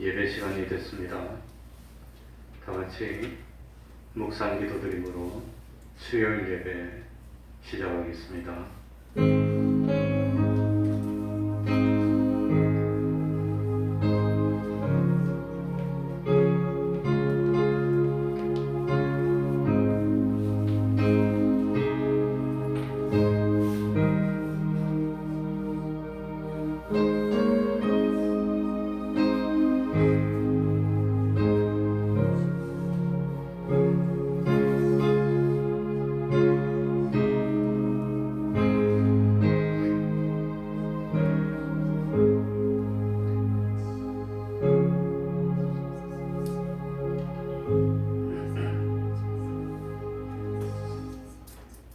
예배 시간이 됐습니다. 다 같이 묵상 기도드림으로 수요일 예배 시작하겠습니다.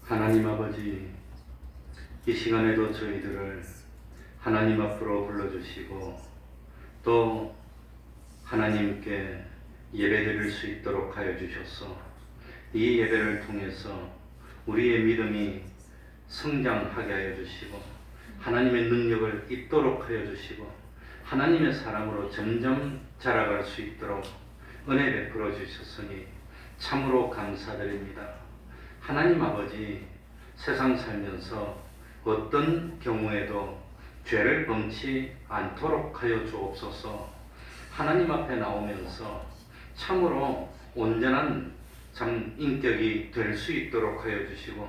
하나님 아버지, 이 시간에도 저희들을 하나님 앞으로 불러주시고 또 하나님께 예배드릴 수 있도록 하여 주셔서 이 예배를 통해서 우리의 믿음이 성장하게 하여 주시고 하나님의 능력을 입도록 하여 주시고 하나님의 사람으로 점점 자라갈 수 있도록 은혜 베풀어 주셨으니 참으로 감사드립니다. 하나님 아버지, 세상 살면서 어떤 경우에도 죄를 범치 않도록 하여 주옵소서. 하나님 앞에 나오면서 참으로 온전한 참 인격이 될 수 있도록 하여 주시고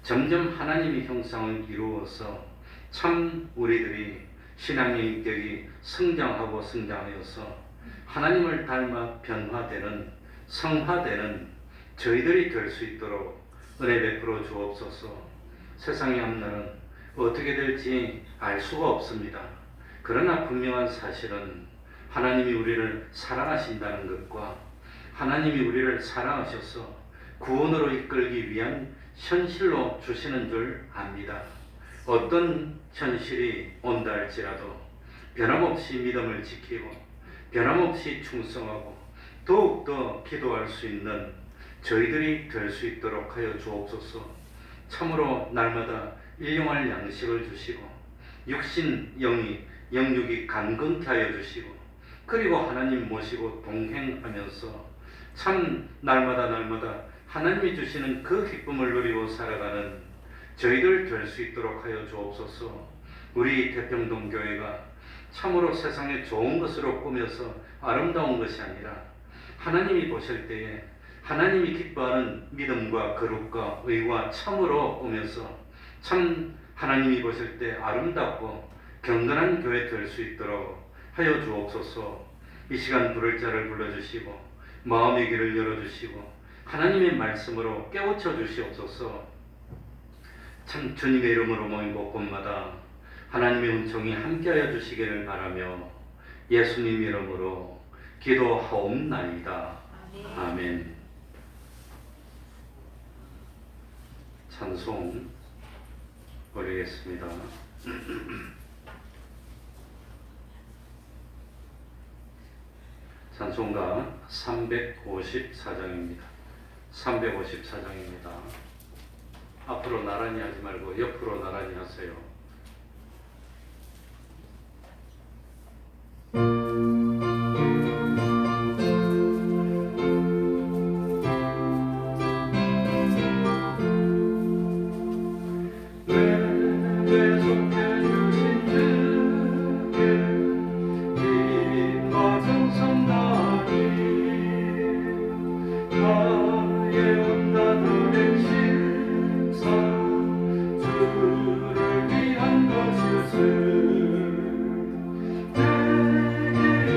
점점 하나님의 형상을 이루어서 참 우리들이 신앙의 인격이 성장하고 성장하여서 하나님을 닮아 변화되는 성화되는 저희들이 될 수 있도록 은혜 베풀어 주옵소서. 세상의 앞날은 어떻게 될지 알 수가 없습니다. 그러나 분명한 사실은 하나님이 우리를 사랑하신다는 것과 하나님이 우리를 사랑하셔서 구원으로 이끌기 위한 현실로 주시는 줄 압니다. 어떤 현실이 온다 할지라도 변함없이 믿음을 지키고 변함없이 충성하고 더욱더 기도할 수 있는 저희들이 될 수 있도록 하여 주옵소서. 참으로 날마다 일용할 양식을 주시고 육신 영육이 강건케 하여 주시고 그리고 하나님 모시고 동행하면서 참 날마다 하나님이 주시는 그 기쁨을 누리고 살아가는 저희들 될 수 있도록 하여 주옵소서. 우리 태평동 교회가 참으로 세상에 좋은 것으로 꾸며서 아름다운 것이 아니라 하나님이 보실 때에 하나님이 기뻐하는 믿음과 거룩과 의와 참으로 오면서 참 하나님이 보실 때 아름답고 경건한 교회 될 수 있도록 하여 주옵소서. 이 시간 부를 자를 불러주시고 마음의 길을 열어주시고 하나님의 말씀으로 깨우쳐 주시옵소서. 참 주님의 이름으로 모인 곳곳마다 하나님의 은총이 함께하여 주시기를 바라며 예수님 이름으로 기도하옵나이다. 아멘. 찬송 올리겠습니다. 찬송가 354장입니다. 354장입니다. 앞으로 나란히 하지 말고 옆으로 나란히 하세요. 주를 위한 것을 내게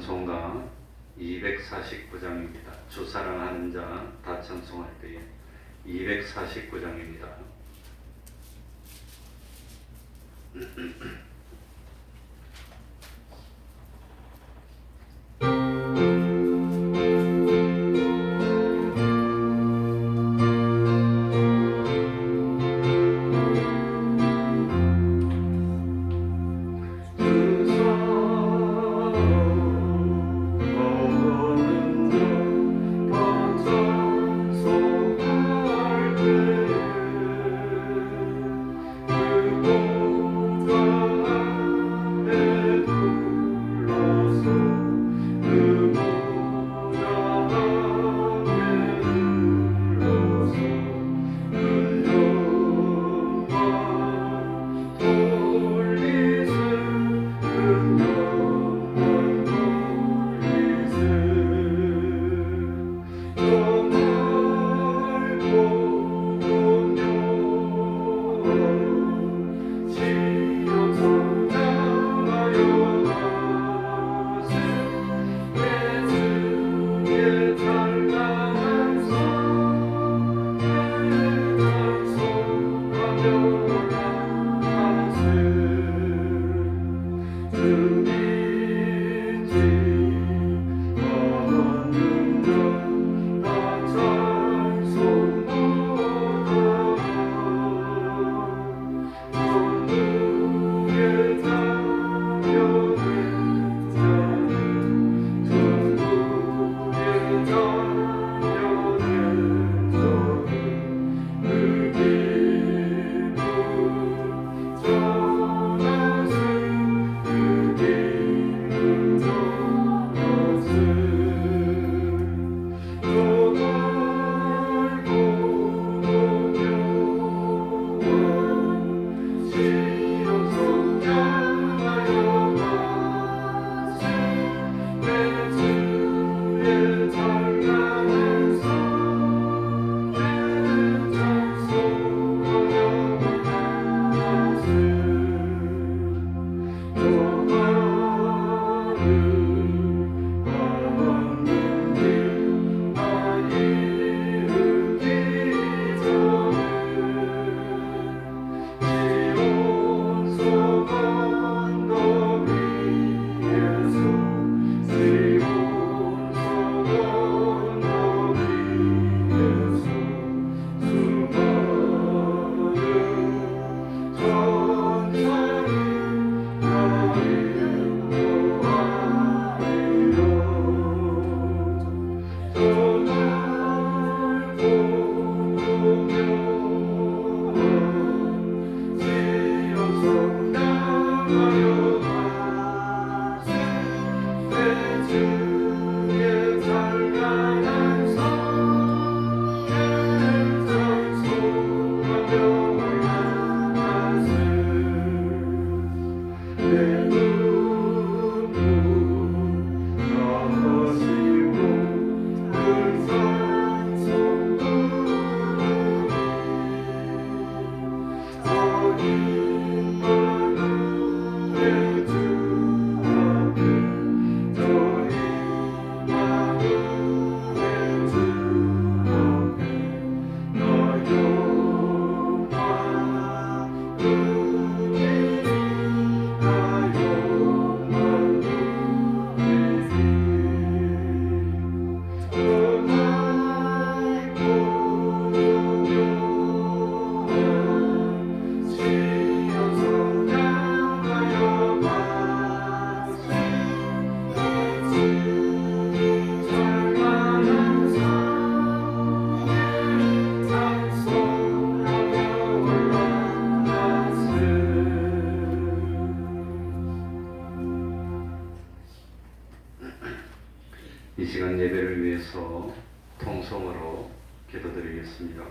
찬송가 249장입니다. 주 사랑하는 자 다 찬송할 때에 249장입니다. 시간 예배를 위해서 통성으로 기도드리겠습니다.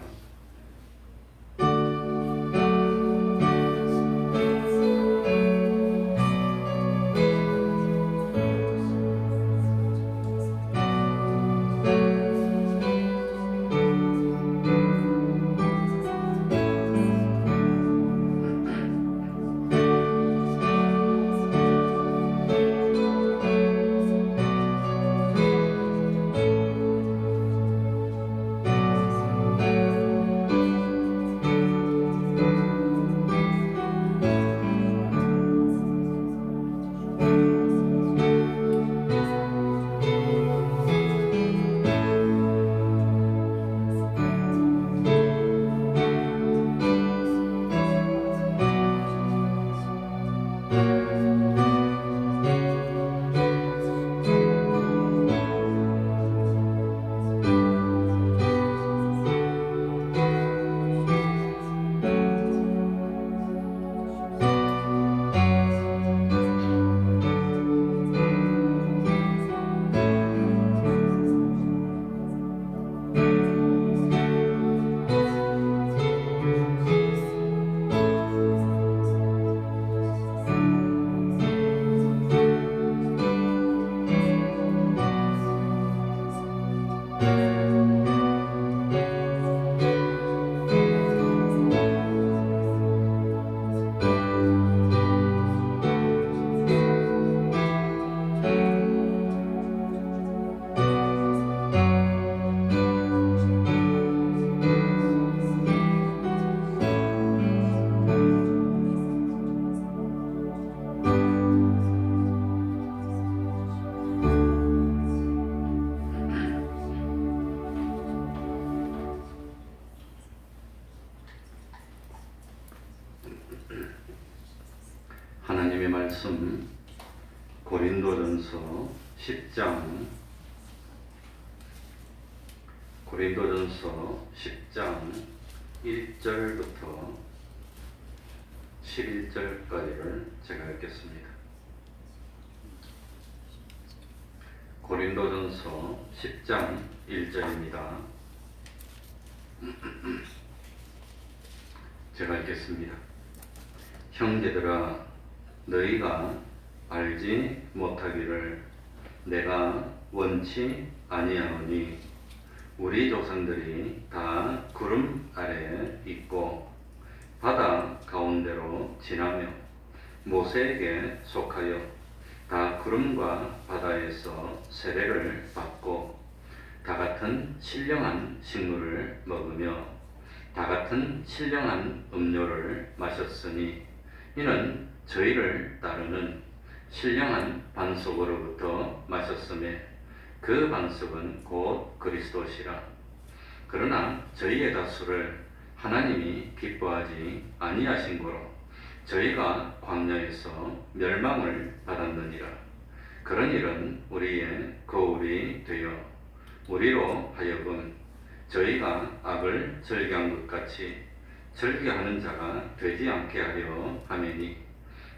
하나님의 말씀 고린도전서 10장 1절부터 11절까지를 제가 읽겠습니다. 고린도전서 10장 1절입니다. 제가 읽겠습니다. 형제들아, 너희가 알지 못하기를 내가 원치 아니하노니 우리 조상들이 다 구름 아래에 있고 바다 가운데로 지나며 모세에게 속하여 다 구름과 바다에서 세례를 받고 다 같은 신령한 식물을 먹으며 다 같은 신령한 음료를 마셨으니 이는 저희를 따르는 신령한 반석으로부터 마셨음에 그 반석은 곧 그리스도시라. 그러나 저희의 다수를 하나님이 기뻐하지 아니하신 고로 저희가 광야에서 멸망을 받았느니라. 그런 일은 우리의 거울이 되어 우리로 하여금 저희가 악을 즐겨한 것 같이 즐겨하는 자가 되지 않게 하려 하매니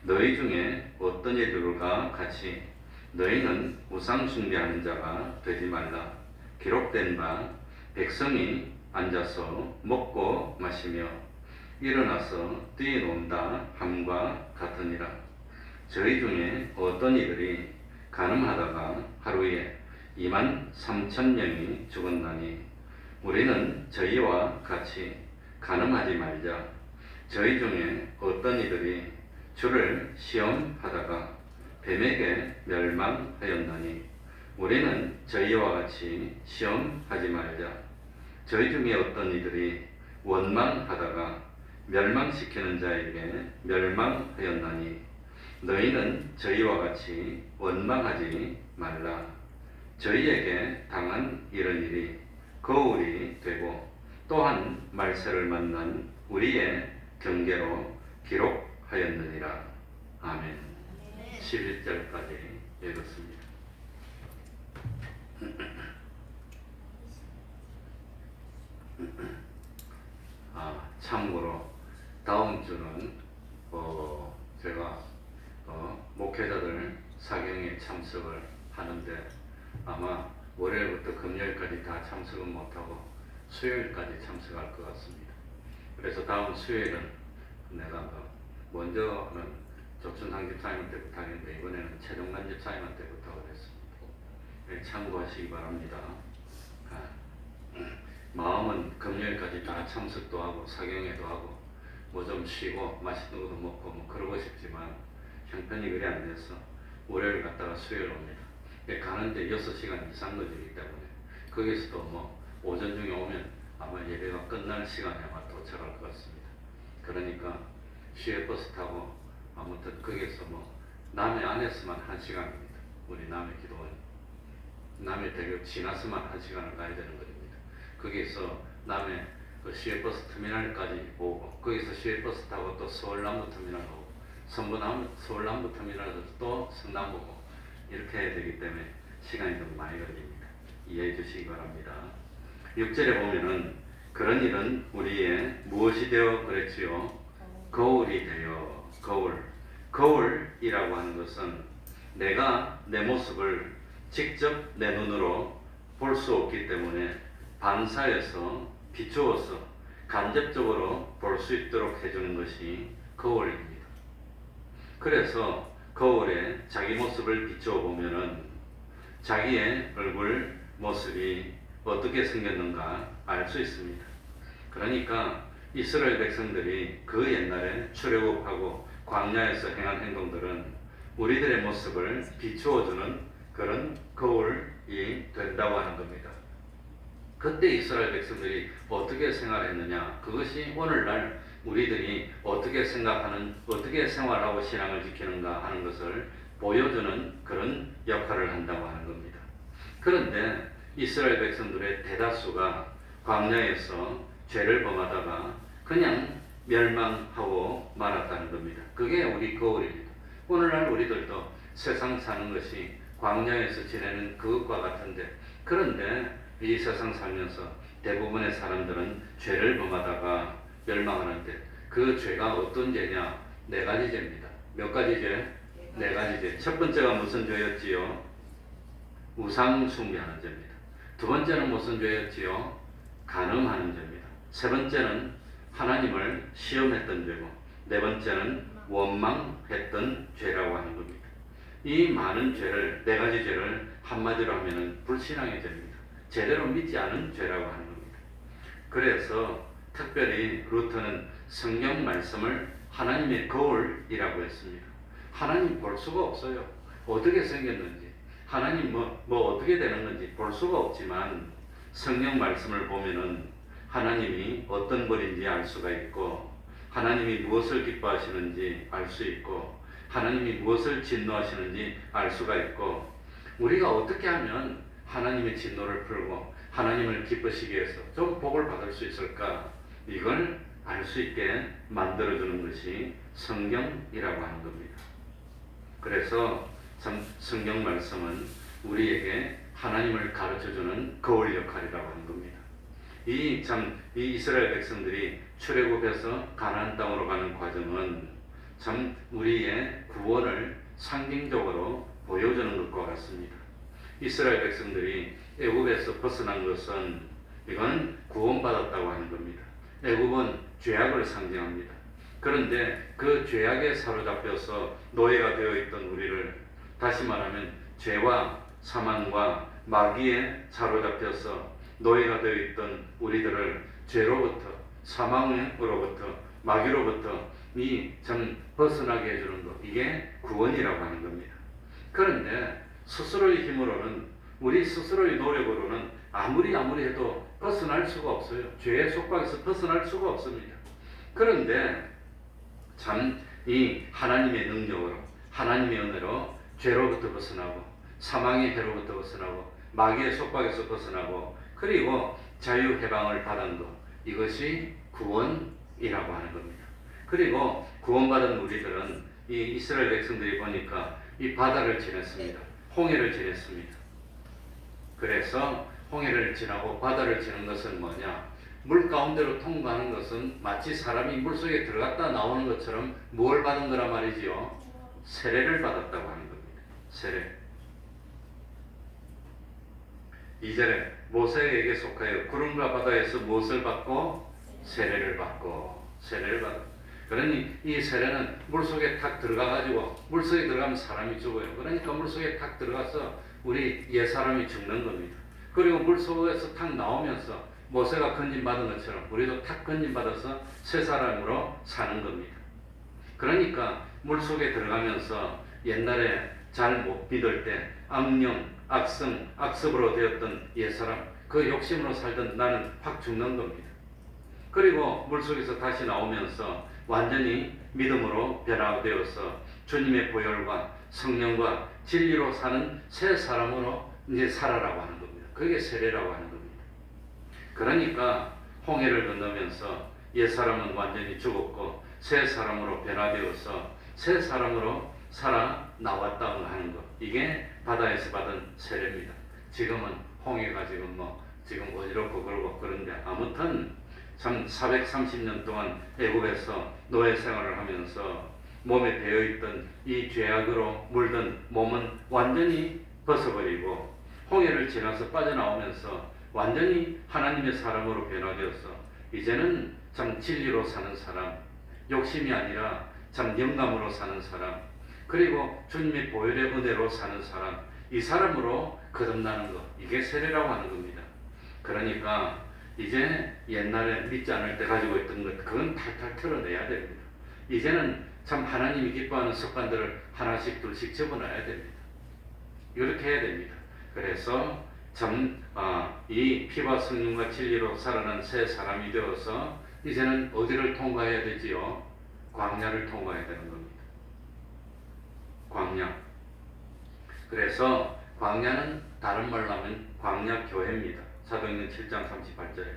너희 중에 어떤 이들과 같이 너희는 우상 숭배하는 자가 되지 말라. 기록된 바 백성이 앉아서 먹고 마시며 일어나서 뛰어논다 함과 같으니라. 저희 중에 어떤 이들이 간음하다가 하루에 23,000명이 죽었나니 우리는 저희와 같이 간음하지 말자. 저희 중에 어떤 이들이 주를 시험하다가 뱀에게 멸망하였나니 우리는 저희와 같이 시험하지 말자. 저희 중에 어떤 이들이 원망하다가 멸망시키는 자에게 멸망하였나니 너희는 저희와 같이 원망하지 말라. 저희에게 당한 이런 일이 거울이 되고 또한 말세를 만난 우리의 경계로 기록하였느니라. 아멘. 11절까지 읽었습니다. 참고로 다음 주는 제가 목회자들 사경에 참석을 하는데 아마 월요일부터 금요일까지 다 참석은 못하고 수요일까지 참석할 것 같습니다. 그래서 다음 수요일은 내가 먼저는 조춘상 집사님한테 부탁했는데 이번에는 최종관 집사님한테 부탁을 했습니다. 네, 참고하시기 바랍니다. 마음은 금요일까지 다 참석도 하고 사경회도 하고 뭐 좀 쉬고 맛있는 것도 먹고 뭐 그러고 싶지만 형편이 그리 안 돼서 월요일 갔다가 수요일 옵니다. 가는데 6시간 이상 걸리기 때문에 거기서도 뭐 오전 중에 오면 아마 예배가 끝날 시간에 아마 도착할 것 같습니다. 그러니까 시외버스 타고 아무튼 거기서 뭐 남해 안에서만 1시간입니다. 우리 남해 기도원 남해대교 지나서만 1시간을 가야 되는 겁니다. 거기서 남해 그 시외버스 터미널까지 오고 거기서 시외버스 타고 또 서울남부터미널 오고 서울남부터미널에서 또 성남 오고 이렇게 해야 되기 때문에 시간이 좀 많이 걸립니다. 이해해 주시기 바랍니다. 6절에 보면은 그런 일은 우리의 무엇이 되어 그랬지요? 거울이 되어. 거울이라고 하는 것은 내가 내 모습을 직접 내 눈으로 볼 수 없기 때문에 반사해서 비추어서 간접적으로 볼 수 있도록 해주는 것이 거울입니다. 그래서 거울에 자기 모습을 비추어 보면은 자기의 얼굴 모습이 어떻게 생겼는가 알 수 있습니다. 그러니까 이스라엘 백성들이 그 옛날에 출애굽하고 광야에서 행한 행동들은 우리들의 모습을 비추어주는 그런 거울이 된다고 하는 겁니다. 그때 이스라엘 백성들이 어떻게 생활했느냐, 그것이 오늘날 우리들이 어떻게 생각하는, 어떻게 생활하고 신앙을 지키는가 하는 것을 보여주는 그런 역할을 한다고 하는 겁니다. 그런데 이스라엘 백성들의 대다수가 광야에서 죄를 범하다가 그냥 멸망하고 말았다는 겁니다. 그게 우리 거울입니다. 오늘날 우리들도 세상 사는 것이 광야에서 지내는 그것과 같은데, 그런데 이 세상 살면서 대부분의 사람들은 죄를 범하다가 멸망하는데 그 죄가 어떤 죄냐? 4가지 죄입니다. 몇 가지 죄? 4가지 죄. 첫 번째가 무슨 죄였지요? 우상 숭배하는 죄입니다. 두 번째는 무슨 죄였지요? 간음하는 죄입니다. 세 번째는 하나님을 시험했던 죄고, 네 번째는 원망했던 죄라고 하는 겁니다. 이 많은 죄를, 4가지 죄를 한마디로 하면은 불신앙의 죄입니다. 제대로 믿지 않은 죄라고 하는 겁니다. 그래서 특별히 루터는 성경 말씀을 하나님의 거울이라고 했습니다. 하나님 볼 수가 없어요. 어떻게 생겼는지, 하나님 뭐 어떻게 되는 건지 볼 수가 없지만 성경 말씀을 보면은 하나님이 어떤 분인지 알 수가 있고, 하나님이 무엇을 기뻐하시는지 알 수 있고, 하나님이 무엇을 진노하시는지 알 수가 있고, 우리가 어떻게 하면 하나님의 진노를 풀고 하나님을 기쁘시게 해서 좀 복을 받을 수 있을까, 이걸 알 수 있게 만들어주는 것이 성경이라고 하는 겁니다. 그래서 참 성경 말씀은 우리에게 하나님을 가르쳐주는 거울 역할이라고 하는 겁니다. 이 이스라엘 백성들이 출애굽해서 가나안 땅으로 가는 과정은 참 우리의 구원을 상징적으로 보여주는 것과 같습니다. 이스라엘 백성들이 애굽에서 벗어난 것은 이건 구원받았다고 하는 겁니다. 애굽은 죄악을 상징합니다. 그런데 그 죄악에 사로잡혀서 노예가 되어 있던 우리를, 다시 말하면 죄와 사망과 마귀에 사로잡혀서 노예가 되어 있던 우리들을 죄로부터, 사망으로부터, 마귀로부터 참 벗어나게 해주는 것, 이게 구원이라고 하는 겁니다. 그런데 스스로의 힘으로는, 우리 스스로의 노력으로는 아무리 해도 벗어날 수가 없어요. 죄의 속박에서 벗어날 수가 없습니다. 그런데 참 이 하나님의 능력으로, 하나님의 은혜로 죄로부터 벗어나고, 사망의 해로부터 벗어나고, 마귀의 속박에서 벗어나고, 그리고 자유해방을 받은 것, 이것이 구원이라고 하는 겁니다. 그리고 구원받은 우리들은 이 이스라엘 백성들이 보니까 이 바다를 지냈습니다. 홍해를 지냈습니다. 그래서 홍해를 지나고 바다를 지는 것은 뭐냐? 물 가운데로 통과하는 것은 마치 사람이 물속에 들어갔다 나오는 것처럼 뭘 받은 거란 말이지요? 세례를 받았다고 하는 겁니다. 세례. 2절에 모세에게 속하여 구름과 바다에서 무엇을 받고? 세례를 받고. 세례를 받아. 그러니 이 세례는 물속에 탁 들어가가지고, 물속에 들어가면 사람이 죽어요. 그러니까 물속에 탁 들어가서 우리 옛사람이 죽는 겁니다. 그리고 물속에서 탁 나오면서 모세가 건진받은 것처럼 우리도 탁 건진받아서 새 사람으로 사는 겁니다. 그러니까 물속에 들어가면서 옛날에 잘 못 믿을 때 악령, 악성, 악습으로 되었던 옛사람, 그 욕심으로 살던 나는 확 죽는 겁니다. 그리고 물속에서 다시 나오면서 완전히 믿음으로 변화되어서 주님의 보혈과 성령과 진리로 사는 새 사람으로 이제 살아라고 하는 겁니다. 그게 세례라고 하는 겁니다. 그러니까 홍해를 건너면서 옛사람은 완전히 죽었고 새 사람으로 변화되어서 새 사람으로 살아 나왔다고 하는 것. 이게 바다에서 받은 세례입니다. 지금은 홍해가 지금 어지럽고 그러고 그런데 아무튼 참 430년 동안 애굽에서 노예 생활을 하면서 몸에 배어있던 이 죄악으로 물든 몸은 완전히 벗어버리고 홍해를 지나서 빠져나오면서 완전히 하나님의 사람으로 변화되어서 이제는 참 진리로 사는 사람, 욕심이 아니라 참 영감으로 사는 사람, 그리고 주님의 보혈의 은혜로 사는 사람, 이 사람으로 거듭나는 것, 이게 세례라고 하는 겁니다. 그러니까 이제 옛날에 믿지 않을 때 가지고 있던 것, 그건 탈탈 털어내야 됩니다. 이제는 참 하나님이 기뻐하는 습관들을 하나씩 둘씩 접어놔야 됩니다. 이렇게 해야 됩니다. 그래서 참 이 피와 성령과 진리로 살아난 새 사람이 되어서 이제는 어디를 통과해야 되지요? 광야를 통과해야 되는 겁니다. 광야. 그래서 광야는 다른 말로 하면 광야 교회입니다. 사도행전 7장 38절에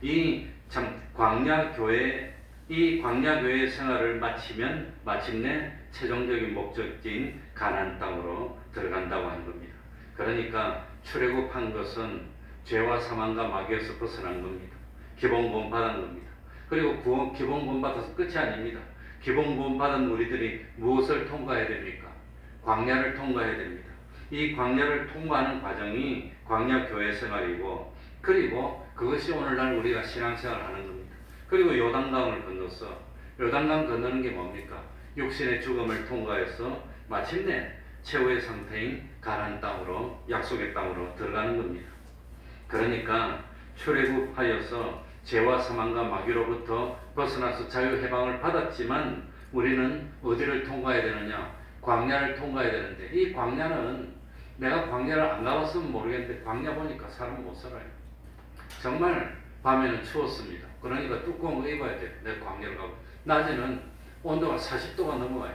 이 참 광야 교회, 이 광야 교회 생활을 마치면 마침내 최종적인 목적지인 가나안 땅으로 들어간다고 하는 겁니다. 그러니까 출애굽한 것은 죄와 사망과 마귀에서 벗어난 겁니다. 기본 구원 받은 겁니다. 그리고 기본 구원 받아서 끝이 아닙니다. 기본 구원 받은 우리들이 무엇을 통과해야 됩니까? 광야를 통과해야 됩니다. 이 광야를 통과하는 과정이 광야 교회 생활이고, 그리고 그것이 오늘날 우리가 신앙생활을 하는 겁니다. 그리고 요단강을 건너서, 요단강 건너는 게 뭡니까? 육신의 죽음을 통과해서 마침내 최후의 상태인 가나안 땅으로, 약속의 땅으로 들어가는 겁니다. 그러니까 출애굽하여서 죄와 사망과 마귀로부터 벗어나서 자유해방을 받았지만 우리는 어디를 통과해야 되느냐? 광야를 통과해야 되는데, 이 광야는 내가 광야를 안 가봤으면 모르겠는데 광야 보니까 사람 못 살아요. 정말 밤에는 추웠습니다. 그러니까 두꺼운 거 입어야 돼요. 내가 광야를 가고. 낮에는 온도가 40도가 넘어가요.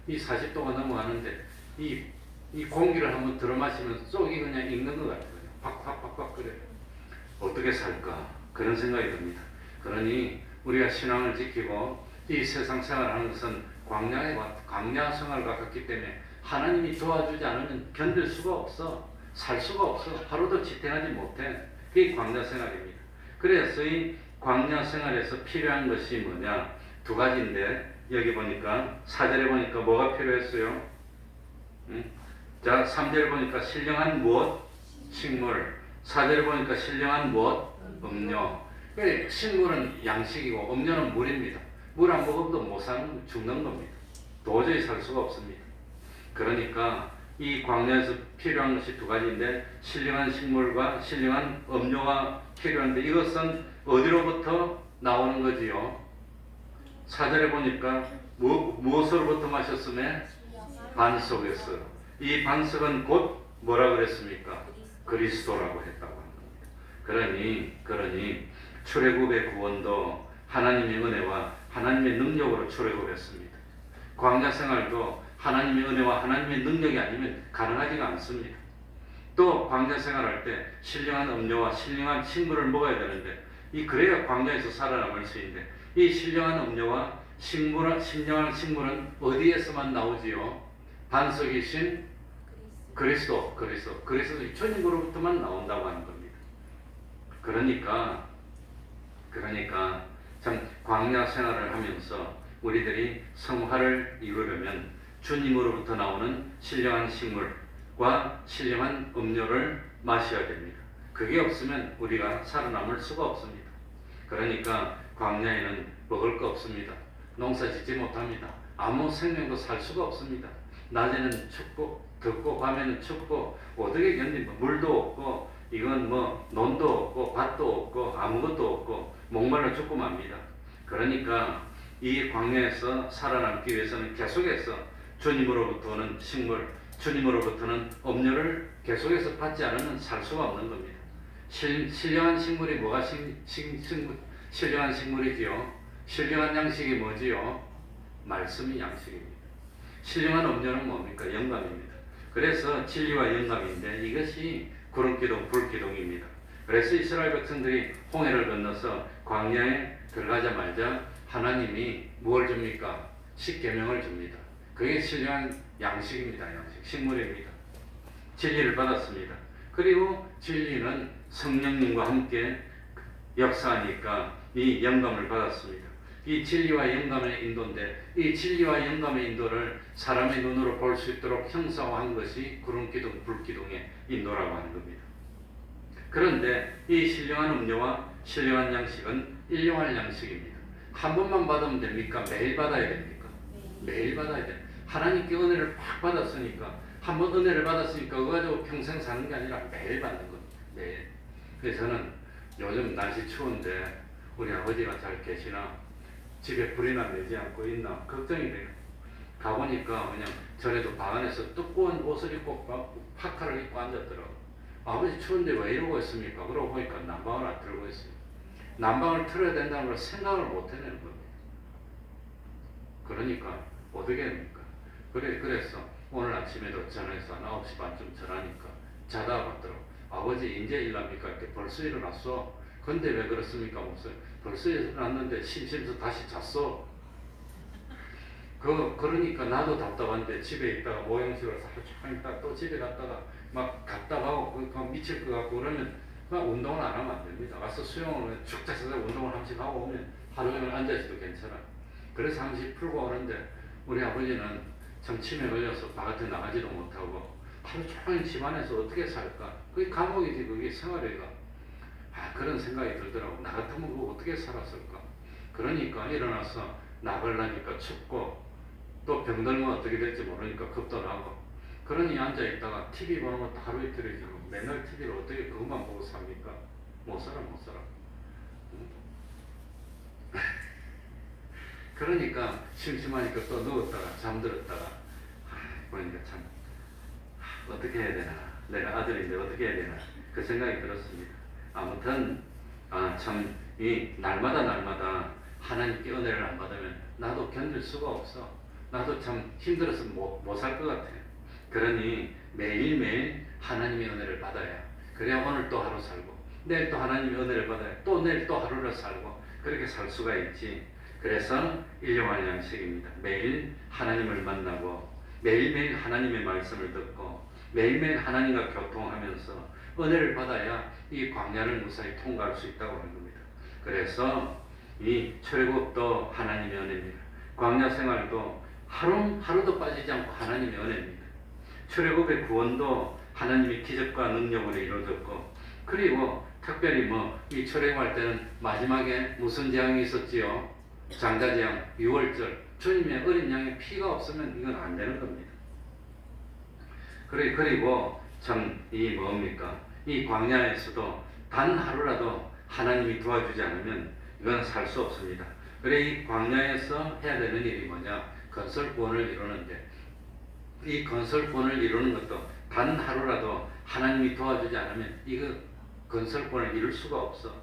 이 40도가 넘어가는데 이 공기를 한번 들어마시면 속이 그냥 익는 것 같아요. 팍팍팍팍 그래요. 어떻게 살까? 그런 생각이 듭니다. 그러니 우리가 신앙을 지키고 이 세상 생활하는 것은 광야 생활과 같기 때문에 하나님이 도와주지 않으면 견딜 수가 없어. 살 수가 없어. 하루도 지탱하지 못해. 그게 광야 생활입니다. 그래서 이 광야 생활에서 필요한 것이 뭐냐? 두 가지인데 여기 보니까 4절에 보니까 뭐가 필요했어요? 자, 3절에 보니까 신령한 무엇? 식물. 4절에 보니까 신령한 무엇? 음료. 그래, 식물은 양식이고 음료는 물입니다. 물 안 먹어도 못 사는, 죽는 겁니다. 도저히 살 수가 없습니다. 그러니까 이 광야에서 필요한 것이 두 가지인데 신령한 식물과 신령한 음료가 필요한데 이것은 어디로부터 나오는 거지요? 4절에 보니까 무엇으로부터 마셨으면? 반석에서. 이 반석은 곧 뭐라 그랬습니까? 그리스도라고 했다고 합니다. 그러니 출애굽의 구원도 하나님의 은혜와 하나님의 능력으로 출애굽했습니다. 광야 생활도 하나님의 은혜와 하나님의 능력이 아니면 가능하지가 않습니다. 또 광야 생활할 때 신령한 음료와 신령한 식물을 먹어야 되는데 그래야 광야에서 살아남을 수 있는데 이 신령한 음료와 신령한 식물은 어디에서만 나오지요? 반석이신 그리스도 주님으로부터만 나온다고 하는 겁니다. 그러니까 참 광야 생활을 하면서 우리들이 성화를 이루려면 주님으로부터 나오는 신령한 식물과 신령한 음료를 마셔야 됩니다. 그게 없으면 우리가 살아남을 수가 없습니다. 그러니까 광야에는 먹을 거 없습니다. 농사 짓지 못합니다. 아무 생명도 살 수가 없습니다. 낮에는 춥고 덥고 밤에는 춥고 어떻게 견딥니까? 물도 없고 이건 뭐 논도 없고 밭도 없고 아무것도 없고 목말라 죽고 맙니다. 그러니까 이 광야에서 살아남기 위해서는 계속해서 주님으로부터는 식물, 주님으로부터는 음료를 계속해서 받지 않으면 살 수가 없는 겁니다. 신령한 식물이 뭐가 신령한 식물이지요? 신령한 양식이 뭐지요? 말씀이 양식입니다. 신령한 음료는 뭡니까? 영감입니다. 그래서 진리와 영감인데 이것이 구름기둥, 불기둥입니다. 그래서 이스라엘 백성들이 홍해를 건너서 광야에 들어가자마자 하나님이 무엇을 줍니까? 십계명을 줍니다. 그게 신령한 양식입니다. 양식, 식물입니다. 진리를 받았습니다. 그리고 진리는 성령님과 함께 역사하니까 이 영감을 받았습니다. 이 진리와 영감의 인도인데 이 진리와 영감의 인도를 사람의 눈으로 볼 수 있도록 형상화한 것이 구름기둥, 불기둥의 인도라고 하는 겁니다. 그런데 이 신령한 음료와 신령한 양식은 일용할 양식입니다. 한 번만 받으면 됩니까? 매일 받아야 됩니까? 매일 받아야 돼요. 하나님께 은혜를 팍 받았으니까 한 번 은혜를 받았으니까 그거 가지고 평생 사는 게 아니라 매일 받는 겁니다. 매일. 그래서 저는 요즘 날씨 추운데 우리 아버지가 잘 계시나 집에 불이나 내지 않고 있나 걱정이 돼요. 가보니까 그냥 전에도 방 안에서 두꺼운 옷을 입고 파카를 입고 앉았더라고. 아버지 추운데 왜 이러고 있습니까? 그러고 보니까 난방을 안 틀고 있어요. 난방을 틀어야 된다는 걸 생각을 못 해내는 겁니다. 그러니까 어떻게 해야 됩니까? 그래서 오늘 아침에도 전화해서 9시 반쯤 전화하니까 자다가 받더라고. 아버지 이제 일납니까? 이렇게 벌써 일어났어. 근데 왜 그렇습니까? 목사님 벌써 일어났는데 심심해서 다시 잤어. 그러니까 나도 답답한데 집에 있다가 모형식으로 살짝 있다가 또 집에 갔다가 막 답답하고 미칠 것 같고 그러면 막 운동을 안 하면 안 됩니다. 가서 수영을 쭉 자서 운동을 한 번씩 하고 오면 하루 종일 앉아있어도 괜찮아. 그래서 한 번씩 풀고 오는데 우리 아버지는 참 치매 걸려서 바깥에 나가지도 못하고 하루 종일 집안에서 어떻게 살까? 그게 감옥이지 그게 생활이가. 그런 생각이 들더라고. 나 같으면 그거 어떻게 살았을까? 그러니까 일어나서 나가려니까 춥고 또 병들면 어떻게 될지 모르니까 겁도 나고 그러니 앉아있다가 TV 보는 것도 하루 이틀이지 맨날 TV를 어떻게 그것만 보고 삽니까? 못 살아. 그러니까 심심하니까 또 누웠다가 잠들었다가 보니까 참 어떻게 해야 되나, 내가 아들인데 어떻게 해야 되나 그 생각이 들었습니다. 아무튼 참 이 날마다 하나님께 은혜를 안 받으면 나도 견딜 수가 없어. 나도 참 힘들어서 못 살 것 같아요. 그러니 매일매일 하나님의 은혜를 받아야, 그래야 오늘 또 하루 살고 내일 또 하나님의 은혜를 받아야 또 내일 또 하루를 살고 그렇게 살 수가 있지. 그래서 일용할 양식입니다. 매일 하나님을 만나고 매일매일 하나님의 말씀을 듣고 매일매일 하나님과 교통하면서 은혜를 받아야 이 광야를 무사히 통과할 수 있다고 하는 겁니다. 그래서 이 출애굽도 하나님의 은혜입니다. 광야 생활도 하루도 빠지지 않고 하나님의 은혜입니다. 출애굽의 구원도 하나님의 기적과 능력으로 이루어졌고, 그리고 특별히 이 출애굽할 때는 마지막에 무슨 재앙이 있었지요? 장자재앙, 유월절, 주님의 어린 양의 피가 없으면 이건 안 되는 겁니다. 그리고 참 뭡니까? 이 광야에서도 단 하루라도 하나님이 도와주지 않으면 이건 살 수 없습니다. 그래 이 광야에서 해야 되는 일이 뭐냐? 건설구원을 이루는데, 이 건설구원을 이루는 것도 단 하루라도 하나님이 도와주지 않으면 이거 건설구원을 이룰 수가 없어.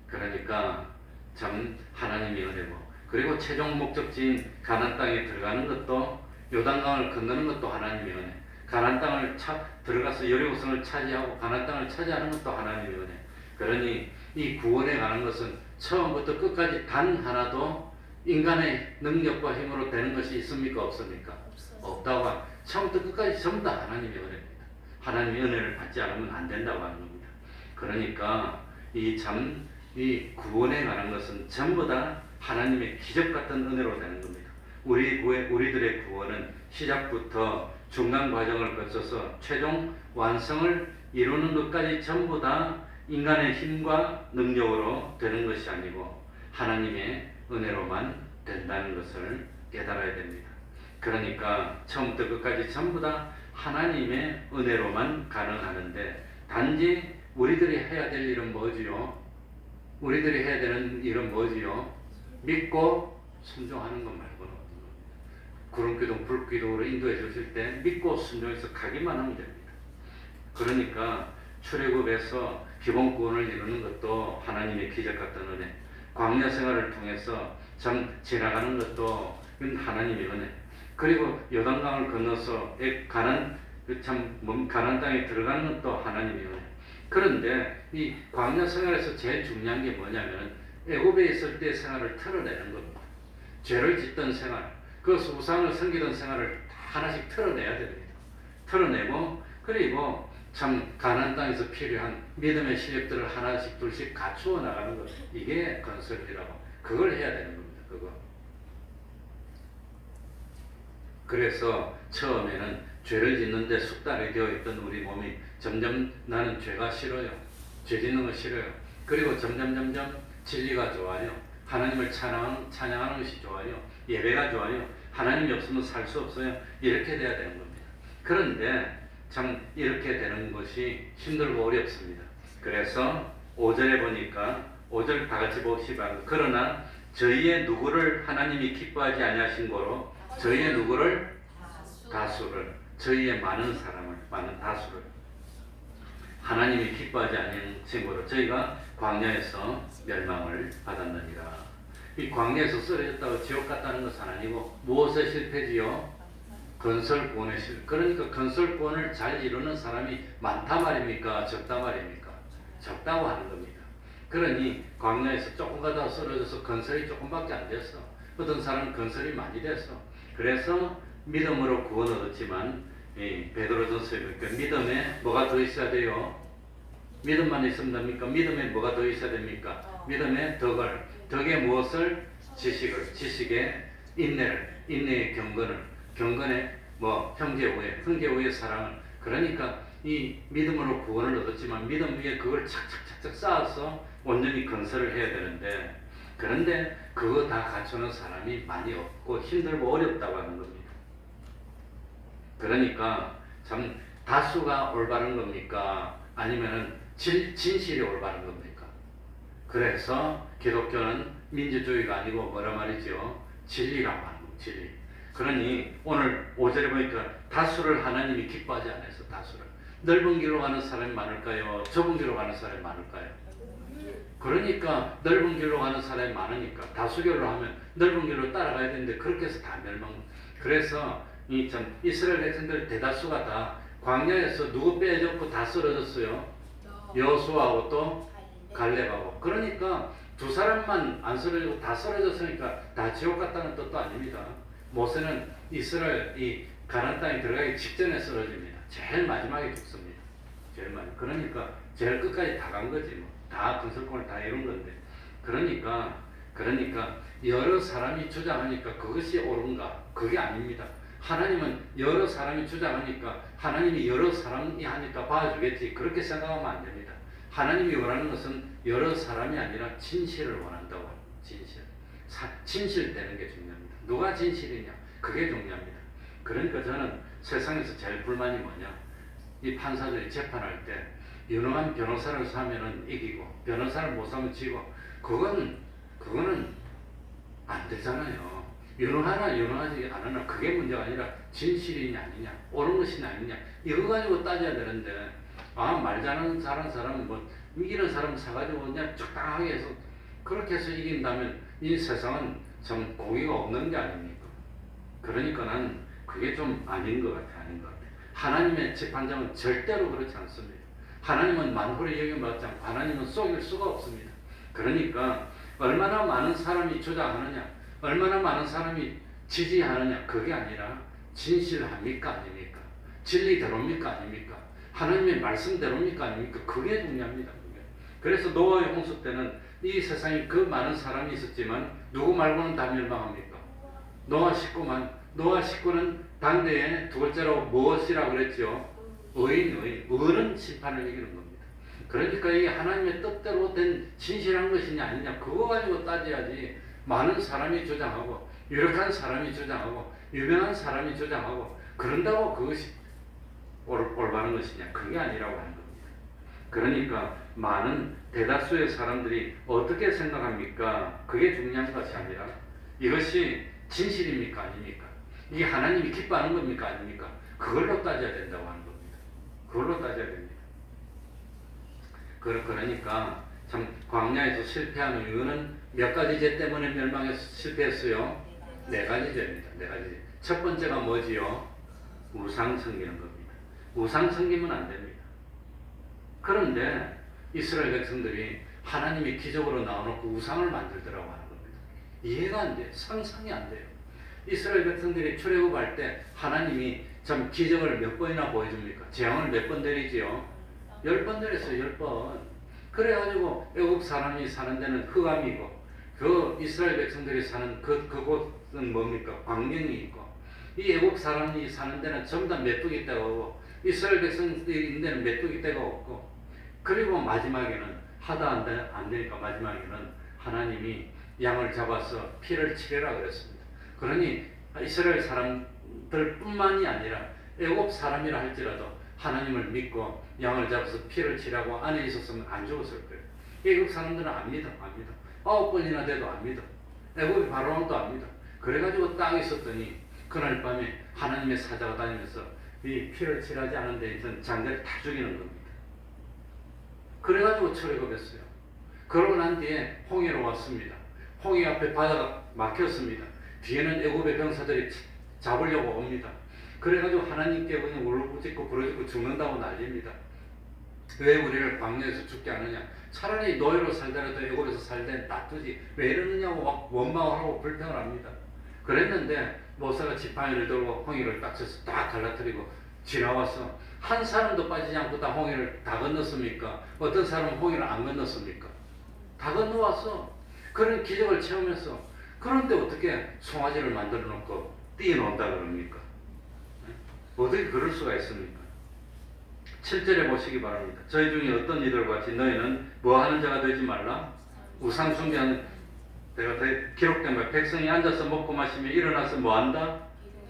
그러니까 참 하나님의 은혜고, 그리고 최종 목적지인 가나안 땅에 들어가는 것도, 요단강을 건너는 것도 하나님의 은혜. 가나안 땅을 들어가서 여리고성을 차지하고 가나안 땅을 차지하는 것도 하나님의 은혜. 그러니 이 구원에 가는 것은 처음부터 끝까지 단 하나도 인간의 능력과 힘으로 되는 것이 있습니까? 없습니까? 없다고. 처음부터 끝까지 전부 다 하나님의 은혜입니다. 하나님의 은혜를 받지 않으면 안 된다고 하는 겁니다. 그러니까 이 구원에 관한 것은 전부 다 하나님의 기적 같은 은혜로 되는 겁니다. 우리들의 구원은 시작부터 중간 과정을 거쳐서 최종 완성을 이루는 것까지 전부 다 인간의 힘과 능력으로 되는 것이 아니고 하나님의 은혜로만 된다는 것을 깨달아야 됩니다. 그러니까 처음부터 끝까지 전부 다 하나님의 은혜로만 가능하는데 단지 우리들이 해야 될 일은 뭐지요? 우리들이 해야 되는 일은 뭐지요? 믿고 순종하는 것 말고는 없는 겁니다. 구름기둥, 불기둥으로 인도해 주실 때 믿고 순종해서 가기만 하면 됩니다. 그러니까 출애굽에서 기본 구원을 이루는 것도 하나님의 기적 같은 은혜, 광야 생활을 통해서 참 지나가는 것도 하나님의 은혜, 그리고 요단강을 건너서 가나안 땅에 들어가는 것도 하나님의 은혜. 그런데 이 광야 생활에서 제일 중요한 게 뭐냐면 애굽에 있을 때 생활을 털어내는 겁니다. 죄를 짓던 생활, 그 우상을 섬기던 생활을 하나씩 털어내야 됩니다. 털어내고 그리고 참 가나안 땅에서 필요한 믿음의 실력들을 하나씩 둘씩 갖추어 나가는 것, 이게 건설이라고. 그걸 해야 되는 겁니다. 그거. 그래서 처음에는 죄를 짓는데 숙달이 되어 있던 우리 몸이 점점 나는 죄가 싫어요. 죄 짓는 거 싫어요. 그리고 점점 진리가 좋아요. 하나님을 찬양하는 것이 좋아요. 예배가 좋아요. 하나님이 없으면 살 수 없어요. 이렇게 돼야 되는 겁니다. 그런데 참 이렇게 되는 것이 힘들고 어렵습니다. 그래서 5절에 보니까 5절 다 같이 봅시다. 그러나 저희의 누구를 하나님이 기뻐하지 아니하신 거로 저희의 누구를 다수를 저희의 많은 사람을 많은 다수를 하나님이 기뻐하지 아니하신 거로 저희가 광야에서 멸망을 받았느니라. 이 광야에서 쓰러졌다고 지옥 갔다는 것은 아니고 무엇에 실패지요? 건설 구원의 실. 그러니까 건설 구원을 잘 이루는 사람이 많다 말입니까? 적다 말입니까? 적다고 하는 겁니다. 그러니 광야에서 조금 가다가 쓰러져서 건설이 조금밖에 안 됐어. 어떤 사람은 건설이 많이 됐어. 그래서 믿음으로 구원 얻었지만 베드로전서에 보니까 믿음에 뭐가 더 있어야 돼요? 믿음만 있으면 됩니까? 믿음에 뭐가 더 있어야 됩니까? 믿음에 덕에 무엇을? 지식에 인내를, 인내의 경건에 형제 우애 사랑을. 그러니까 이 믿음으로 구원을 얻었지만 믿음 위에 그걸 착착착착 쌓아서 온전히 건설을 해야 되는데, 그런데 그거 다 갖추는 사람이 많이 없고 힘들고 어렵다고 하는 겁니다. 그러니까 참 다수가 올바른 겁니까? 아니면은 진실이 올바른 겁니까? 그래서 기독교는 민주주의가 아니고 뭐라 말이죠? 진리라고 하는 겁니다. 진리. 그러니 오늘 5절에 보니까 다수를 하나님이 기뻐하지 않아서 다수를. 넓은 길로 가는 사람이 많을까요? 좁은 길로 가는 사람이 많을까요? 그러니까 넓은 길로 가는 사람이 많으니까 다수결로 하면 넓은 길로 따라가야 되는데 그렇게 해서 다 멸망. 그래서 이스라엘 백성들 대다수가 다 광야에서 누구 빼졌고 다 쓰러졌어요? 여호수아하고 또 갈렙하고. 그러니까 두 사람만 안 쓰러지고 다 쓰러졌으니까 다 지옥 갔다는 뜻도 아닙니다. 모세는 이스라엘 이 가나안 땅에 들어가기 직전에 쓰러집니다. 제일 마지막에 죽습니다. 제일 마지막. 그러니까 제일 끝까지 다 간 거지 뭐. 다 건설권을 다 이룬 건데. 그러니까 여러 사람이 주장하니까 그것이 옳은가? 그게 아닙니다. 하나님은 여러 사람이 주장하니까 하나님이 여러 사람이 하니까 봐주겠지. 그렇게 생각하면 안 됩니다. 하나님이 원하는 것은 여러 사람이 아니라 진실을 원한다고 합니다. 진실되는 게 중요합니다. 누가 진실이냐? 그게 중요합니다. 그러니까 저는 세상에서 제일 불만이 뭐냐? 이 판사들이 재판할 때 유능한 변호사를 사면은 이기고 변호사를 못 사면 지고. 그거는 안 되잖아요. 유능하나 유능하지 않으나 그게 문제가 아니라 진실이냐 아니냐, 옳은 것이냐 아니냐, 이거 가지고 따져야 되는데 말 잘하는 사람은 뭐 이기는 사람 사가지고 그냥 적당하게 해서 그렇게 해서 이긴다면 이 세상은 참 고기가 없는 게 아닙니까? 그러니까 난 그게 좀 아닌 것 같아. 하나님의 재판장은 절대로 그렇지 않습니다. 하나님은 만홀히 여김받지 않고 하나님은 속일 수가 없습니다. 그러니까 얼마나 많은 사람이 주장하느냐, 얼마나 많은 사람이 지지하느냐, 그게 아니라 진실합니까 아닙니까? 진리대로입니까 아닙니까? 하나님의 말씀대로입니까 아닙니까? 그게 중요합니다. 그게. 그래서 노아의 홍수 때는 이 세상에 그 많은 사람이 있었지만 누구 말고는 다 멸망합니까? 노아 식구만 노아 식구는 당대에 두 번째로 무엇이라고 그랬죠? 의인. 의는 심판을 이기는 겁니다. 그러니까 이게 하나님의 뜻대로 된 진실한 것이냐 아니냐 그거 가지고 따져야지. 많은 사람이 주장하고 유력한 사람이 주장하고 유명한 사람이 주장하고 그런다고 그것이 올바른 것이냐 그게 아니라고 하는 겁니다. 그러니까 많은 대다수의 사람들이 어떻게 생각합니까? 그게 중요한 것이 아니라 이것이 진실입니까 아닙니까? 이게 하나님이 기뻐하는 겁니까 아닙니까? 그걸로 따져야 된다고 하는 겁니다. 그걸로 따져야 됩니다. 그러니까 참 광야에서 실패하는 이유는 몇 가지 죄 때문에 멸망해서 실패했어요? 네 가지 죄입니다. 네 가지 죄. 첫 번째가 뭐지요? 우상 섬기는 겁니다. 우상 섬기면 안 됩니다. 그런데 이스라엘 백성들이 하나님이 기적으로 나와놓고 우상을 만들더라고 하는 겁니다. 이해가 안 돼요. 상상이 안 돼요. 이스라엘 백성들이 출애굽할 때 하나님이 참 기적을 몇 번이나 보여줍니까? 재앙을 몇 번 내리지요? 10번 내렸어요. 10번. 그래가지고 애국 사람이 사는 데는 흑암이고 그 이스라엘 백성들이 사는 그곳은 뭡니까? 광명이 있고 이 애국 사람이 사는 데는 전부 다 메뚜기 떼가 오고 이스라엘 백성들이 있는 데는 메뚜기 떼가 없고 그리고 마지막에는 하다 안 되니까 마지막에는 하나님이 양을 잡아서 피를 치래라 그랬습니다. 그러니 이스라엘 사람들뿐만이 아니라 애국 사람이라 할지라도 하나님을 믿고 양을 잡아서 피를 치라고 안에 있었으면 안 죽었을 거예요. 애국 사람들은 안 믿어. 9번이나 돼도 안 믿어. 애국의 바로왕도 안 믿어. 그래가지고 땅에 있었더니 그날 밤에 하나님의 사자가 다니면서 이 피를 칠하지 않은 데 있던 장자를 다 죽이는 겁니다. 그래가지고 출애굽했어요. 그러고 난 뒤에 홍해로 왔습니다. 홍해 앞에 바다가 막혔습니다. 뒤에는 애굽의 병사들이 잡으려고 옵니다. 그래가지고 하나님께 그냥 울부짖고 부르짖고 죽는다고 난립니다. 왜 우리를 광야에서 죽게 하느냐? 차라리 노예로 살더라도 애굽에서 살되 놔두지 왜 이러느냐고 막 원망을 하고 불평을 합니다. 그랬는데 모세가 지팡이를 들고 홍해를 딱 쳐서 딱 갈라뜨리고 지나와서 한 사람도 빠지지 않고 다 홍해를 다 건넜습니까? 어떤 사람은 홍해를 안 건넜습니까? 다 건너왔어. 그런 기적을 체험해서 그런데 어떻게 송아지를 만들어 놓고 뛰어논다 그럽니까? 어떻게 그럴 수가 있습니까? 7절에 보시기 바랍니다. 저희 중에 어떤 이들과 같이 너희는 뭐 하는 자가 되지 말라? 우상 숭배하는 내가 기록된 거야. 백성이 앉아서 먹고 마시며 일어나서 뭐 한다?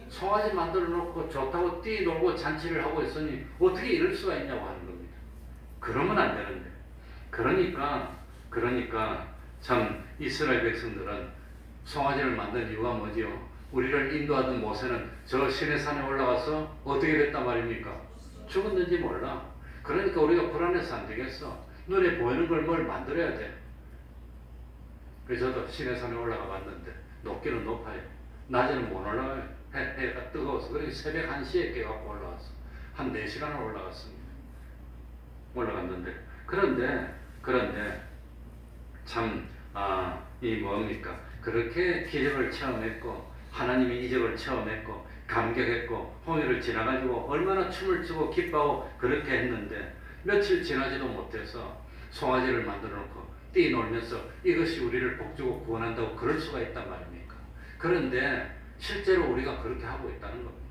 송아지 만들어 놓고 좋다고 뛰놀고 잔치를 하고 있으니 어떻게 이럴 수가 있냐고 하는 겁니다. 그러면 안 되는데. 그러니까 참 이스라엘 백성들은 송아지를 만든 이유가 뭐지요? 우리를 인도하던 모세는 저 시내산에 올라가서 어떻게 됐단 말입니까? 죽었는지 몰라. 그러니까 우리가 불안해서 안 되겠어. 눈에 보이는 걸 뭘 만들어야 돼. 그래서 저도 시내산에 올라가 봤는데 높기는 높아요. 낮에는 못 올라가요. 해가 뜨거워서. 그러니까 새벽 1시에 깨갖고 올라왔어. 한 4시간을 올라갔습니다. 올라갔는데 그런데 참 이 뭡니까? 그렇게 기적을 체험했고 하나님의 이적을 체험했고 감격했고 홍해를 지나가지고 얼마나 춤을 추고 기뻐하고 그렇게 했는데 며칠 지나지도 못해서 송아지를 만들어 놓고 뛰놀면서 이것이 우리를 복주고 구원한다고 그럴 수가 있단 말입니까? 그런데 실제로 우리가 그렇게 하고 있다는 겁니다.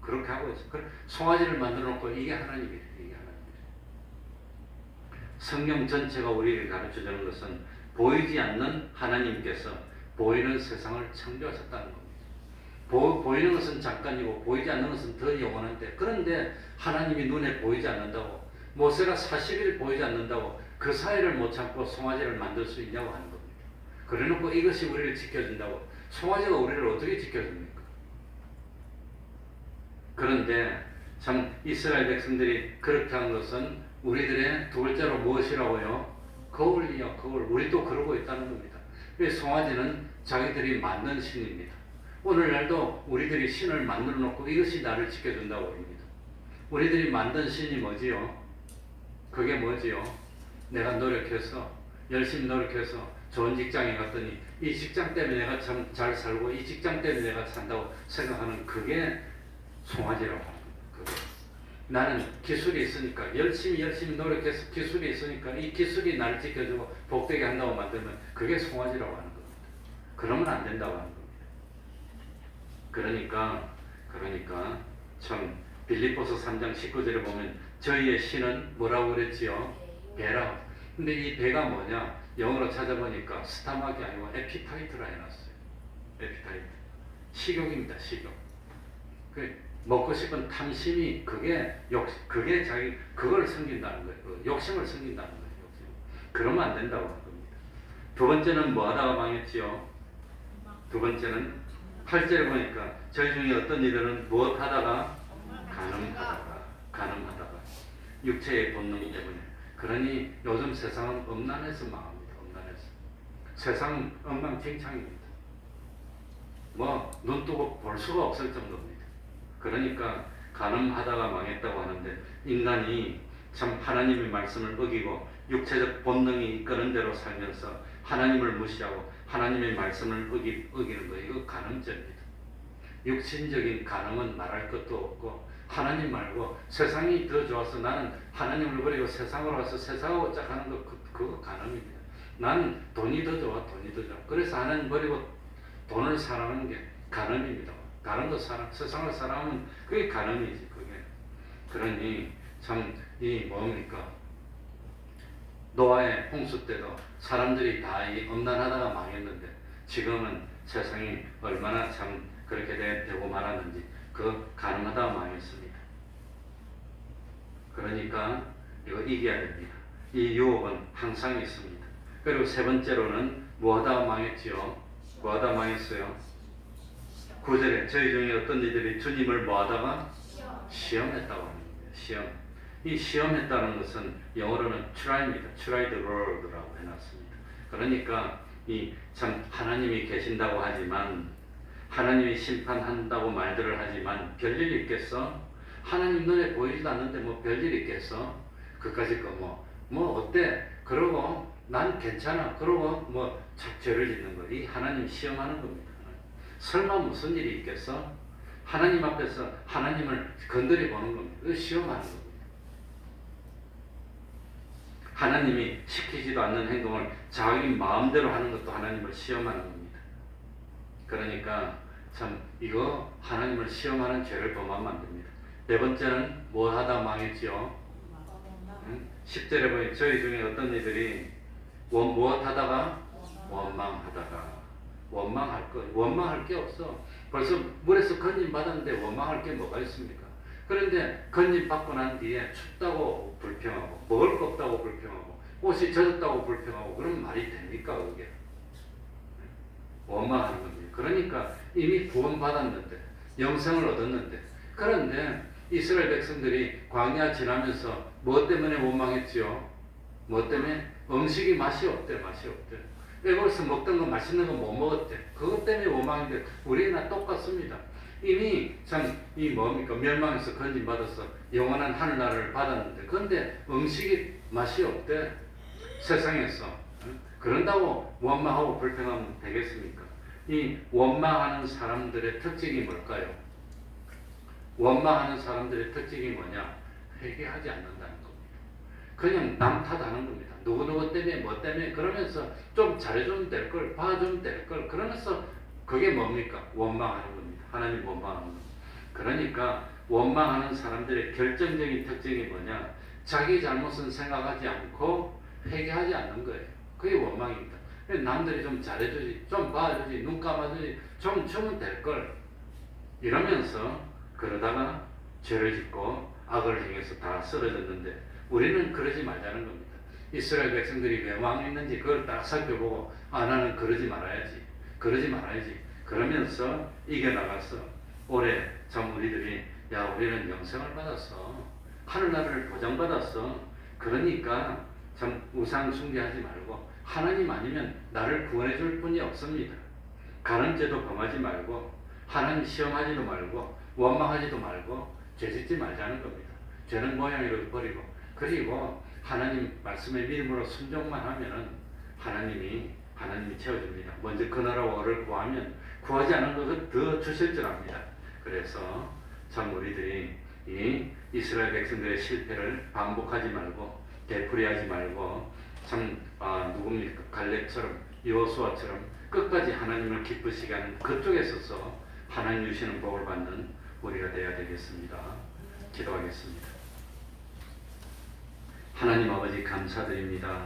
그렇게 하고 있어. 송아지를 만들어 놓고 이게 하나님이래. 이게 하나님이래. 성경 전체가 우리에게 가르쳐주는 것은 보이지 않는 하나님께서 보이는 세상을 창조하셨다는 겁니다. 보이는 것은 잠깐이고 보이지 않는 것은 더 영원한데 그런데 하나님이 눈에 보이지 않는다고 모세가 40일 보이지 않는다고 그 사이를 못 참고 송아지를 만들 수 있냐고 하는 겁니다. 그래놓고 이것이 우리를 지켜준다고 송아지가 우리를 어떻게 지켜줍니까? 그런데 참 이스라엘 백성들이 그렇게 한 것은 우리들의 두 번째로 무엇이라고요? 거울이요. 거울. 우리도 그러고 있다는 겁니다. 송아지는 자기들이 만든 신입니다. 오늘날도 우리들이 신을 만들어 놓고 이것이 나를 지켜준다고 합니다. 우리들이 만든 신이 뭐지요? 그게 뭐지요? 내가 노력해서 열심히 노력해서 좋은 직장에 갔더니 이 직장 때문에 내가 참 잘 살고 이 직장 때문에 내가 산다고 생각하는 그게 송아지라고 하는 겁니다. 나는 기술이 있으니까 열심히 노력해서 기술이 있으니까 이 기술이 나를 지켜주고 복되게 한다고 만들면 그게 송아지라고 하는 겁니다. 그러면 안 된다고 하는 겁니다. 그러니까 참 빌립보서 3장 19절에 보면 저희의 신은 뭐라고 그랬지요? 배라고. 근데 이 배가 뭐냐? 영어로 찾아보니까 스타막이 아니고 에피타이트라 해놨어요. 에피타이트. 식욕입니다. 식욕. 그 먹고 싶은 탐심이 그게 자기 그걸 섬긴다는 거예요. 그 욕심을 섬긴다는 거예요. 욕심. 그러면 안 된다고 하는 겁니다. 두 번째는 뭐 하다가 망했지요? 두 번째는 8절에 보니까 저희 중에 어떤 이들은 무엇 하다가 가늠하다가 육체의 본능 때문에. 그러니 요즘 세상은 음란해서 망합니다. 음란해서. 세상은 엉망진창입니다. 뭐 눈 뜨고 볼 수가 없을 정도입니다. 그러니까 가늠하다가 망했다고 하는데 인간이 참 하나님의 말씀을 어기고 육체적 본능이 이끄는 대로 살면서 하나님을 무시하고 하나님의 말씀을 어기는 거 이거 가늠죄입니다. 육신적인 가늠은 말할 것도 없고 하나님 말고 세상이 더 좋아서 나는 하나님을 버리고 세상으로 와서 세상하고 짝하는 거 그거 가늠입니다. 나는 돈이 더 좋아. 그래서 하나님 버리고 돈을 사랑하는 게 가늠입니다. 다른 거 세상을 사랑하면 그게 가늠이지 그게. 그러니 참 이 뭡니까? 노아의 홍수 때도 사람들이 다 이 음란하다가 망했는데 지금은 세상이 얼마나 참 그렇게 되고 말았는지 그 가늠하다가 망했습니다. 그러니까 이거 이겨야 됩니다. 이 유혹은 항상 있습니다. 그리고 세 번째로는 뭐하다가 망했지요? 뭐하다 망했어요? 9절에 저희 중에 어떤 이들이 주님을 뭐하다가 시험했다고 합니다. 시험. 이 시험했다는 것은 영어로는 try입니다. try the Lord라고 해놨습니다. 그러니까 이 참 하나님이 계신다고 하지만 하나님이 심판한다고 말들을 하지만 별일 있겠어? 하나님 눈에 보이지도 않는데 뭐 별일 있겠어? 그까짓 거 뭐 어때? 그러고 난 괜찮아. 그러고 뭐 죄를 짓는 거. 이 하나님 시험하는 겁니다. 설마 무슨 일이 있겠어? 하나님 앞에서 하나님을 건드려 보는 겁니다. 그 시험하는 겁니다. 하나님이 시키지도 않는 행동을 자기 마음대로 하는 것도 하나님을 시험하는 겁니다. 그러니까 참 이거 하나님을 시험하는 죄를 범하면 안 됩니다. 네 번째는 뭐 하다 망했지요? 10절에 보니 저희 중에 어떤 이들이 무엇 하다가 원망할 게 없어. 벌써 물에서 건진 받았는데 원망할 게 뭐가 있습니까? 그런데 건진 받고 난 뒤에 춥다고 불평하고 먹을 거 없다고 불평하고 옷이 젖었다고 불평하고 그러면 말이 됩니까 그게? 원망하는 겁니다. 그러니까 이미 구원받았는데 영생을 얻었는데 그런데 이스라엘 백성들이 광야 지나면서 뭐 때문에 원망했지요? 뭐 때문에? 음식이 맛이 없대. 애벌써 먹던 거 맛있는 거 못 먹었대. 그것 때문에 원망인데 우리나 똑같습니다. 이미 참 이 뭡니까 멸망에서 건진받아서 영원한 하늘나라를 받았는데 그런데 음식이 맛이 없대. 세상에서. 그런다고 원망하고 불평하면 되겠습니까? 이 원망하는 사람들의 특징이 뭘까요? 원망하는 사람들의 특징이 뭐냐? 회개하지 않는다는 겁니다. 그냥 남 탓하는 겁니다. 누구누구 때문에 뭐 때문에 그러면서 좀 잘해주면 될걸 봐주면 될걸 그러면서 그게 뭡니까? 원망하는 겁니다. 하나님 원망하는 겁니다. 그러니까 원망하는 사람들의 결정적인 특징이 뭐냐? 자기 잘못은 생각하지 않고 회개하지 않는 거예요. 그게 원망입니다. 남들이 좀 잘해주지, 좀 봐주지, 눈 감아주지, 좀 주면 될걸 이러면서 그러다가 죄를 짓고 악을 행해서 다 쓰러졌는데 우리는 그러지 말자는 겁니다. 이스라엘 백성들이 왜 망했는지 그걸 딱 살펴보고 나는 그러지 말아야지 그러면서 이겨나가서 올해 참 우리들이 우리는 영생을 받았어. 하늘나라를 보장받았어. 그러니까 참 우상 숭배하지 말고 하나님 아니면 나를 구원해 줄 분이 없습니다. 가늠죄도 범하지 말고 하나님 시험하지도 말고 원망하지도 말고 죄짓지 말자는 겁니다. 죄는 모양이라도 버리고 그리고 하나님 말씀에 믿음으로 순종만 하면은 하나님이 채워줍니다. 먼저 그 나라와 의를 구하면 구하지 않은 것을 더 주실 줄 압니다. 그래서 참 우리들이 이 이스라엘 백성들의 실패를 반복하지 말고 되풀이하지 말고 참 누굽니까 갈렙처럼 여호수아처럼 끝까지 하나님을 기쁘시게 하는 그쪽에 서서 하나님 주시는 복을 받는 우리가 되어야 되겠습니다. 기도하겠습니다. 하나님 아버지 감사드립니다.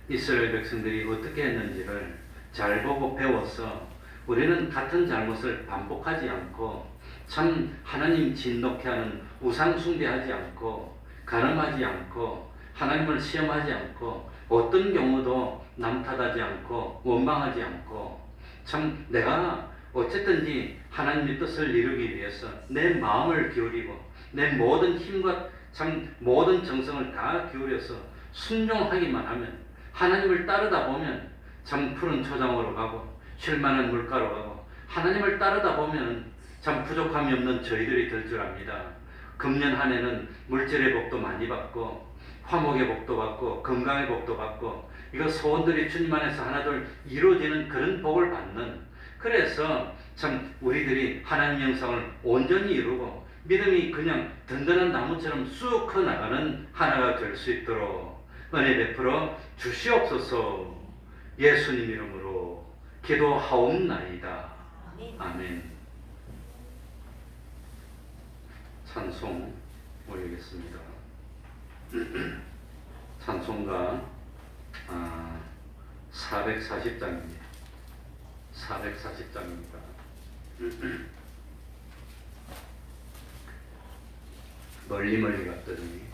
이스라엘 백성들이 어떻게 했는지를 잘 보고 배워서 우리는 같은 잘못을 반복하지 않고 참 하나님 진노케 하는 우상 숭배하지 않고 간음하지 않고 하나님을 시험하지 않고 어떤 경우도 남 탓하지 않고 원망하지 않고 참 내가 어쨌든지 하나님의 뜻을 이루기 위해서 내 마음을 기울이고 내 모든 힘과 참 모든 정성을 다 기울여서 순종하기만 하면 하나님을 따르다 보면 참 푸른 초장으로 가고 쉴만한 물가로 가고 하나님을 따르다 보면 참 부족함이 없는 저희들이 될 줄 압니다. 금년 한 해는 물질의 복도 많이 받고 화목의 복도 받고 건강의 복도 받고 이거 소원들이 주님 안에서 하나둘 이루어지는 그런 복을 받는, 그래서 참 우리들이 하나님 영상을 온전히 이루고 믿음이 그냥 든든한 나무처럼 쑥 커나가는 하나가 될 수 있도록 은혜 베풀어 주시옵소서. 예수님 이름으로 기도하옵나이다. 아멘. 찬송 올리겠습니다. 찬송가 440장입니다. 440장입니다. 멀리 멀리 갔더니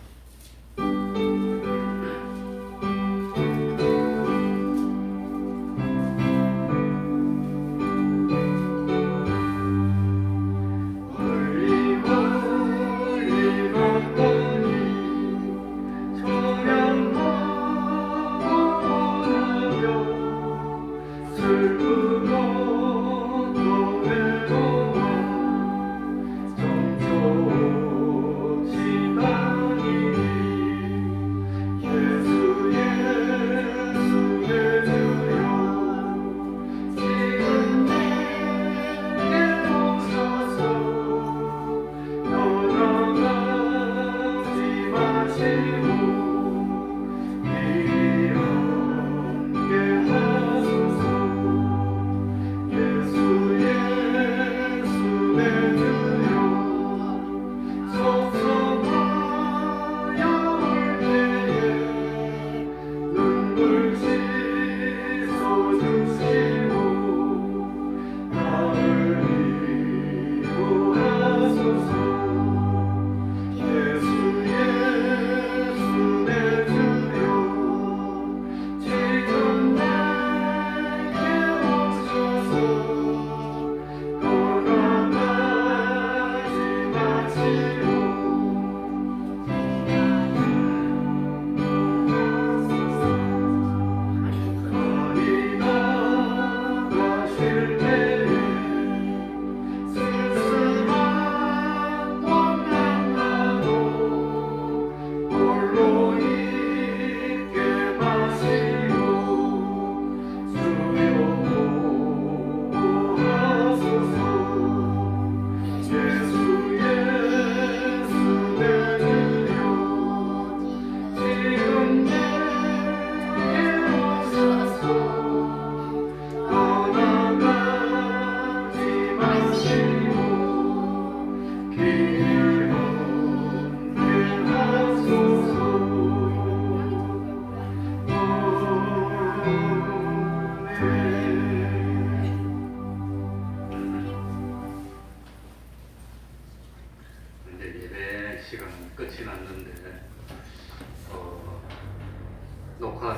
시간은 끝이 났는데 녹화